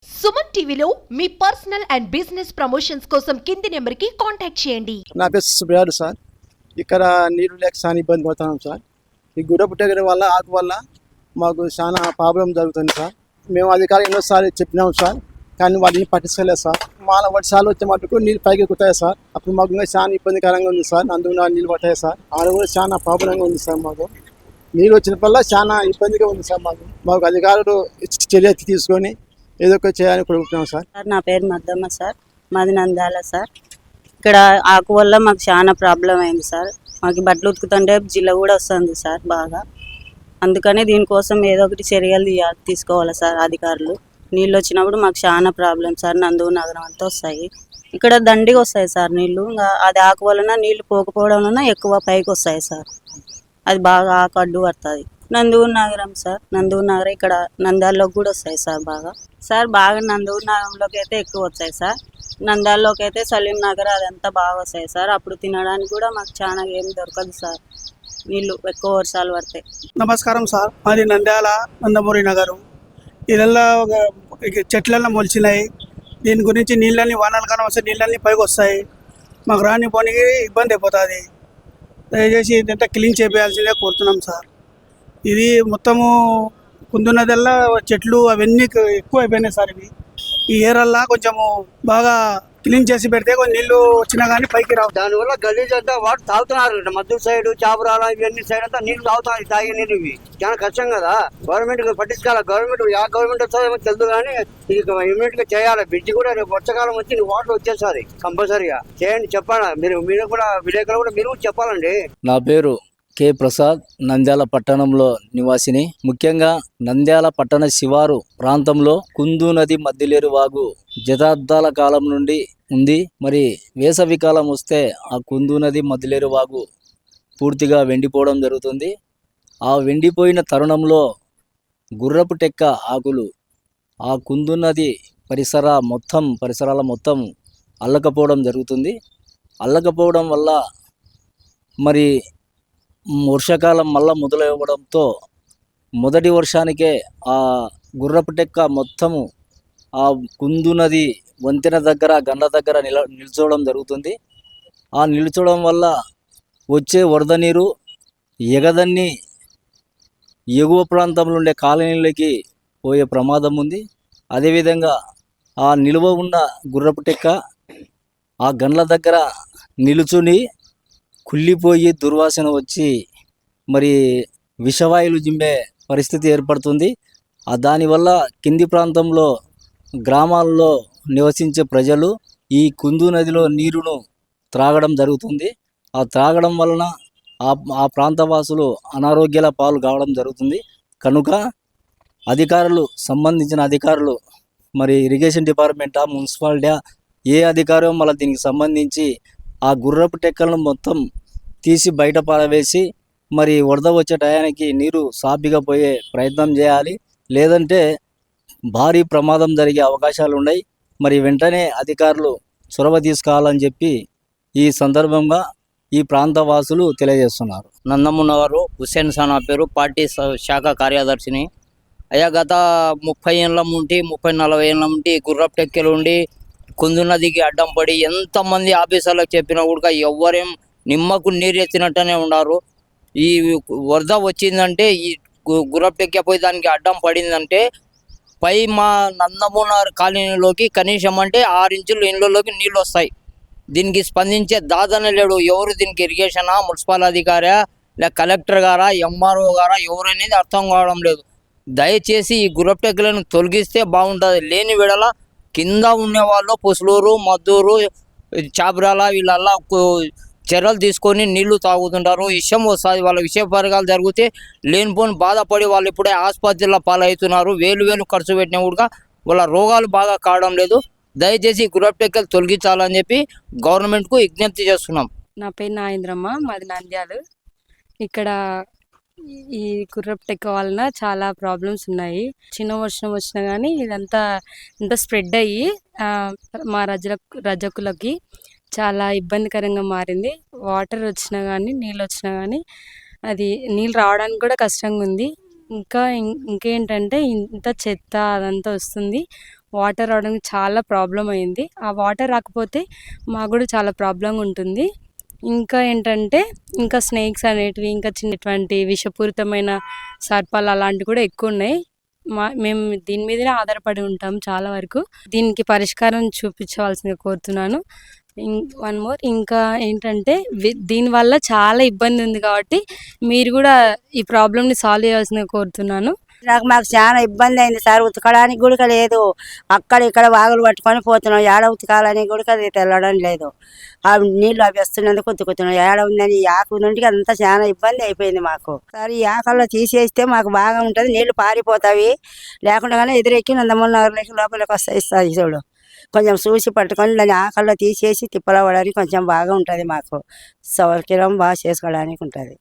సుమన్ టీవీలో మీ personal and business promotions కోసం కింది నెంబర్కి కాంటాక్ట్ చేయండి. నా పేరు సుబ్రాడు సార్. ఇక్కడ నీరు లేక చాలా ఇబ్బంది పడుతున్నాం సార్. ఈ గుర్రపుటెగర వల్ల ఆకు వల్ల మాకు చాలా ప్రాబ్లం జరుగుతుంది సార్. మేము అధికారులు ఎన్నోసార్లు చెప్పినాం సార్, కానీ వాళ్ళని పట్టించుకోలేదు సార్. మాల వర్షాలు వచ్చే మటుకు నీళ్ళు పైకి ఎక్కుతాయి సార్. అప్పుడు మాకు ఇంకా చాలా ఇబ్బందికరంగా ఉంది సార్. అందులో నీళ్ళు పట్టాయి సార్. ఆడ కూడా చాలా ప్రాబ్లంగా ఉంది సార్. మాకు నీళ్ళు వచ్చినప్పుడల్లా చాలా ఇబ్బందిగా ఉంది సార్. మాకు అధికారులు చర్య తీసుకొని ఏదో ఒక చేయాలని కోరుకుంటున్నాం సార్. నా పేరు మద్దమ్మ సార్, మాది నంద్యాల సార్. ఇక్కడ ఆకు వల్ల మాకు చాలా ప్రాబ్లం అయింది సార్. మాకు బట్టలు ఉతుకుతుంటే జిల్ల కూడా వస్తుంది సార్ బాగా. అందుకని దీనికోసం ఏదో ఒకటి చర్యలు తీసుకోవాలి సార్ అధికారులు. నీళ్ళు వచ్చినప్పుడు మాకు చాలా ప్రాబ్లం సార్. నందు నగరం అంతా వస్తాయి, ఇక్కడ దండిగా వస్తాయి సార్ నీళ్ళు. అది ఆకు వలన నీళ్ళు పోకపోవడం వలన ఎక్కువ పైకి వస్తాయి సార్. అది బాగా ఆకు అడ్డు పడుతుంది. నందూరు నగరం సార్, నందూరు నగరం ఇక్కడ నంద్యాలలోకి కూడా వస్తాయి సార్ బాగా నందూరు నగరంలోకి అయితే ఎక్కువ వచ్చాయి సార్. నంద్యాలలోకి అయితే సలీం నగర్ అదంతా బాగా వస్తాయి సార్. అప్పుడు తినడానికి కూడా మాకు చాలా ఏం దొరకదు సార్, నీళ్ళు ఎక్కువ వర్షాలు పడతాయి. నమస్కారం సార్, మాది నంద్యాల నందమూరి నగరు. ఇదల్లా చెట్లల్లో మొలిచినాయి. దీని గురించి నీళ్ళని వానలు వస్తే నీళ్ళన్నీ పైకి వస్తాయి. మాకు రాని పోనీకి ఇబ్బంది అయిపోతుంది. దయచేసి ఇదంతా క్లీన్ చేయాల్సిందే కోరుతున్నాం సార్. ఇది మొత్తము కుందున్నదల్లా చెట్లు అవన్నీ ఎక్కువ అయిపోయినాయి సార్. ఈ ఏరల్లా కొంచెము బాగా క్లీన్ చేసి పెడితే కొంచెం నీళ్లు వచ్చినా కానీ పైకి రావు. దానివల్ల గలీజ్ అంతా వాటర్ తాగుతున్నారు. మద్దూరు సైడ్ చాపురాల ఇవన్నీ సైడ్ అంతా నీళ్లు తాగుతున్నాయి. తాగే నీళ్ళు ఇవి చాలా కష్టం కదా. గవర్నమెంట్ పట్టించుకోవాలి. గవర్నమెంట్ వస్తుందేమో తెలుసు, కానీ ఇది ఇమీడియట్ గా చేయాలి. బ్రిడ్జ్ కూడా రేపు వర్షాకాలం వచ్చి వాటర్ వచ్చేసారి కంపల్సరీగా చేయండి. చెప్పాలా మీరు కూడా విలేకరులు కూడా మీరు చెప్పాలండి. నా పేరు కె ప్రసాద్, నంద్యాల పట్టణంలో నివాసిని. ముఖ్యంగా నంద్యాల పట్టణ శివారు ప్రాంతంలో కుందు నది మధ్యలేరు వాగు శతాబ్దాల కాలం నుండి ఉంది. మరి వేసవి కాలం వస్తే ఆ కుందు నది మధ్యలేరు వాగు పూర్తిగా వెండిపోవడం జరుగుతుంది. ఆ వెండిపోయిన తరుణంలో టెక్క ఆకులు ఆ కుందు నది పరిసరాల మొత్తం అల్లకపోవడం జరుగుతుంది. అల్లకపోవడం వల్ల మరి వర్షాకాలం మళ్ళా మొదలవ్వడంతో మొదటి వర్షానికే ఆ టెక్క మొత్తము ఆ కుందు నది వంతెన దగ్గర గండ్ల దగ్గర నిల్చోవడం జరుగుతుంది. ఆ నిల్చోవడం వల్ల వచ్చే వరద నీరు ఎగదన్ని ఎగువ ప్రాంతంలో ఉండే కాలనీలకి పోయే ప్రమాదం ఉంది. అదేవిధంగా ఆ నిలువ ఉన్న టెక్క ఆ గండ్ల దగ్గర నిలుచుని కుళ్ళిపోయి దుర్వాసన వచ్చి మరి విషవాయువులు జిమ్మే పరిస్థితి ఏర్పడుతుంది. దానివల్ల కింది ప్రాంతంలో గ్రామాల్లో నివసించే ప్రజలు ఈ కుందు నదిలో నీరును త్రాగడం జరుగుతుంది. ఆ త్రాగడం వలన ఆ ప్రాంతవాసులు అనారోగ్యాల పాలు కావడం జరుగుతుంది. కనుక సంబంధించిన అధికారులు మరి ఇరిగేషన్ డిపార్ట్మెంటా, మున్సిపాలిటీ ఏ అధికారం మళ్ళీ దీనికి సంబంధించి ఆ టెక్కలను మొత్తం తీసి బయట పారవేసి మరి వరద వచ్చే టయానికి నీరు సాపిగా పోయే ప్రయత్నం చేయాలి. లేదంటే భారీ ప్రమాదం జరిగే అవకాశాలు ఉన్నాయి. మరి వెంటనే అధికారులు చొరవ తీసుకోవాలని చెప్పి ఈ సందర్భంగా ఈ ప్రాంత వాసులు తెలియజేస్తున్నారు. నందమున్నవారు హుస్సేన్ సానా పేరు, పార్టీ శాఖ కార్యదర్శిని. అయ్యా గత 30 ఏళ్ళ నుండి 30-40 ఏళ్ళ నుండి టెక్కలు ఉండి కుందు నదికి అడ్డం పడి ఎంతమంది ఆఫీసర్లకు చెప్పినా కూడా ఎవ్వరేం నిమ్మకు నీరు ఎత్తినట్టనే ఉన్నారు. ఈ వరద వచ్చిందంటే ఈ టెక్కపోయి దానికి అడ్డం పడిందంటే పై మా నందమూనర్ కాలనీలోకి కనీసం అంటే 6 ఇంచులు ఇళ్ళలోకి నీళ్ళు వస్తాయి. దీనికి స్పందించే దాదనే లేడు. ఎవరు దీనికి ఇరిగేషనా, మున్సిపల్ అధికారా, లేక కలెక్టర్ గారా, ఎంఆర్ఓ గారా ఎవరనేది అర్థం కావడం లేదు. దయచేసి ఈ టెక్కలను తొలగిస్తే బాగుంటుంది. లేని వేళ కింద ఉండేవాళ్ళు పుసలూరు, మద్దూరు, చాపురాల వీళ్ళల్లా చర్యలు తీసుకొని నీళ్లు తాగుతుంటారు. విషయం వస్తుంది, వాళ్ళ విషయ పరిగాలు జరిగితే లేనిపోని బాధపడి వాళ్ళు ఇప్పుడే ఆసుపత్రిలో పాలవుతున్నారు. వేలు ఖర్చు పెట్టినా కూడా వాళ్ళ రోగాలు బాగా కావడం లేదు. దయచేసి టెక్కలు తొలగించాలని చెప్పి గవర్నమెంట్కు విజ్ఞప్తి చేస్తున్నాం. నా పేరు నాగేంద్రమ్మ, మాది నంద్యాలు. ఇక్కడ ఈ టెక్క వలన చాలా ప్రాబ్లమ్స్ ఉన్నాయి. చిన్న వర్షం వచ్చినా కానీ ఇదంతా స్ప్రెడ్ అయ్యి మా రజకులకి చాలా ఇబ్బందికరంగా మారింది. వాటర్ వచ్చినా కానీ నీళ్ళు వచ్చినా కానీ అది నీళ్ళు రావడానికి కూడా కష్టంగా ఉంది. ఇంకేంటంటే ఇంత చెత్త అదంతా వస్తుంది. వాటర్ రావడానికి చాలా ప్రాబ్లం అయింది. ఆ వాటర్ రాకపోతే మాకు కూడా చాలా ప్రాబ్లంగా ఉంటుంది. ఇంకా ఏంటంటే ఇంకా స్నేక్స్ అనేటివి, ఇంకా చిన్నటువంటి విషపూరితమైన సర్పాలు అలాంటివి కూడా ఎక్కువ ఉన్నాయి. మేము దీని మీదనే ఆధారపడి ఉంటాం చాలా వరకు. దీనికి పరిష్కారం చూపించవలసిందిగా కోరుతున్నాను. వన్ మోర్, ఇంకా ఏంటంటే దీనివల్ల చాలా ఇబ్బంది ఉంది కాబట్టి మీరు కూడా ఈ ప్రాబ్లమ్ని సాల్వ్ చేయాల్సిందిగా కోరుతున్నాను. మాకు చాలా ఇబ్బంది అయింది సార్. ఉతకడానికి గుడిక లేదు. అక్కడ ఇక్కడ వాగులు పట్టుకొని పోతున్నాం. ఏడ ఉతకాలని గుడిక తెల్లడం లేదు. ఆ నీళ్ళు అవి వస్తున్నందుకు ఉతుకుతున్నాం. ఏడ ఉందని ఈ ఆకు నుండి అంతా చాలా ఇబ్బంది అయిపోయింది మాకు. సార్ ఈ ఆకల్లో తీసేస్తే మాకు బాగా ఉంటుంది. నీళ్లు పారిపోతాయి. లేకుండా కానీ ఎదురెక్కి నందమూలనగర్లోకి లోపలికి వస్తాయి సార్. చూడు కొంచెం చూసి పట్టుకొని దాన్ని ఆకల్లో తీసేసి తిప్పలవడానికి కొంచెం బాగా ఉంటుంది. మాకు సౌకర్యం బాగా చేసుకోవడానికి ఉంటుంది.